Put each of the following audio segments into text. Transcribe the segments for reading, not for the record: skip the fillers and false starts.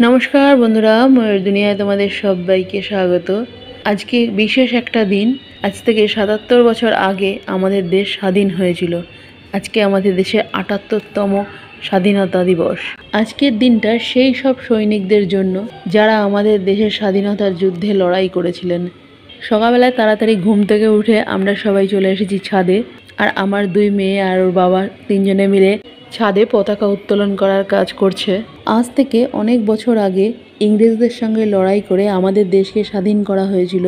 নমস্কার বন্ধুরা, ময়ূর দুনিয়ায় তোমাদের সবাইকে স্বাগত। আজকে বিশেষ একটা দিন। আজ থেকে ৭৭ বছর আগে আমাদের দেশ স্বাধীন হয়েছিল। আজকে আমাদের দেশের ৭৮তম স্বাধীনতা দিবস। আজকের দিনটা সেই সব সৈনিকদের জন্য যারা আমাদের দেশের স্বাধীনতার যুদ্ধে লড়াই করেছিলেন। সকালবেলায় তাড়াতাড়ি ঘুম থেকে উঠে আমরা সবাই চলে এসেছি ছাদে। আর আমার ২ মেয়ে আর ওর বাবা ৩ জনে মিলে ছাদে পতাকা উত্তোলন করার কাজ করছে। আজ থেকে অনেক বছর আগে ইংরেজদের সঙ্গে লড়াই করে আমাদের দেশকে স্বাধীন করা হয়েছিল।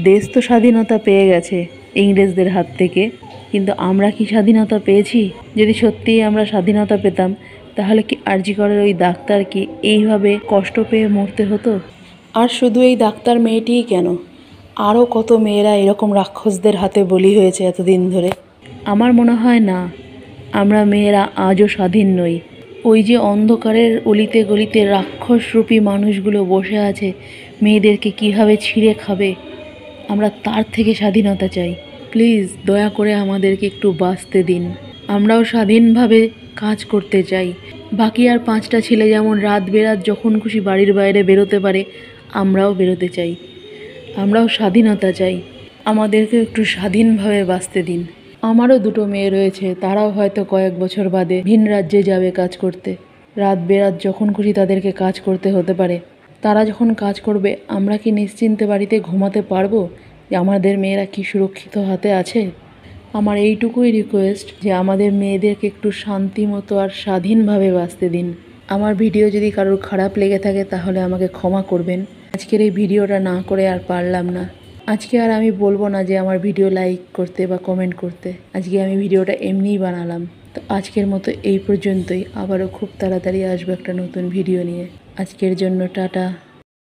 দেশ তো স্বাধীনতা পেয়ে গেছে ইংরেজদের হাত থেকে, কিন্তু আমরা কি স্বাধীনতা পেয়েছি? যদি সত্যিই আমরা স্বাধীনতা পেতাম, তাহলে কি আরজি করের ওই ডাক্তার কি এইভাবে কষ্ট পেয়ে মরতে হতো? আর শুধু এই ডাক্তার মেয়েটিই কেন, আরও কত মেয়েরা এরকম রাক্ষসদের হাতে বলি হয়েছে এতদিন ধরে। আমার মনে হয় না, আমরা মেয়েরা আজও স্বাধীন নই। ওই যে অন্ধকারের অলিতে গলিতে রাক্ষসরূপী মানুষগুলো বসে আছে মেয়েদেরকে কিভাবে ছিঁড়ে খাবে, আমরা তার থেকে স্বাধীনতা চাই। প্লিজ দয়া করে আমাদেরকে একটু বাঁচতে দিন। আমরাও স্বাধীনভাবে কাজ করতে চাই। বাকি আর 5টা ছেলে যেমন রাত বেরাত যখন খুশি বাড়ির বাইরে বেরোতে পারে, আমরাও বেরোতে চাই। আমরাও স্বাধীনতা চাই। আমাদেরকে একটু স্বাধীনভাবে বাঁচতে দিন। আমারও 2টো মেয়ে রয়েছে, তারাও হয়তো কয়েক বছর বাদে ভিন রাজ্যে যাবে কাজ করতে। রাত বেরাত যখন খুশি তাদেরকে কাজ করতে হতে পারে। তারা যখন কাজ করবে, আমরা কি নিশ্চিন্তে বাড়িতে ঘুমাতে পারবো যে আমাদের মেয়েরা কি সুরক্ষিত হাতে আছে? আমার এইটুকুই রিকোয়েস্ট যে আমাদের মেয়েদেরকে একটু শান্তি মতো আর স্বাধীনভাবে বাঁচতে দিন। আমার ভিডিও যদি কারোর খারাপ লেগে থাকে তাহলে আমাকে ক্ষমা করবেন। আজকের এই ভিডিওটা না করে আর পারলাম না। আজকে আর আমি বলবো না যে আমার ভিডিও লাইক করতে বা কমেন্ট করতে। আজকে আমি ভিডিওটা এমনিই বানালাম। তো আজকের মতো এই পর্যন্তই। আবারও খুব তাড়াতাড়ি আসবো একটা নতুন ভিডিও নিয়ে। আজকের জন্য টাটা।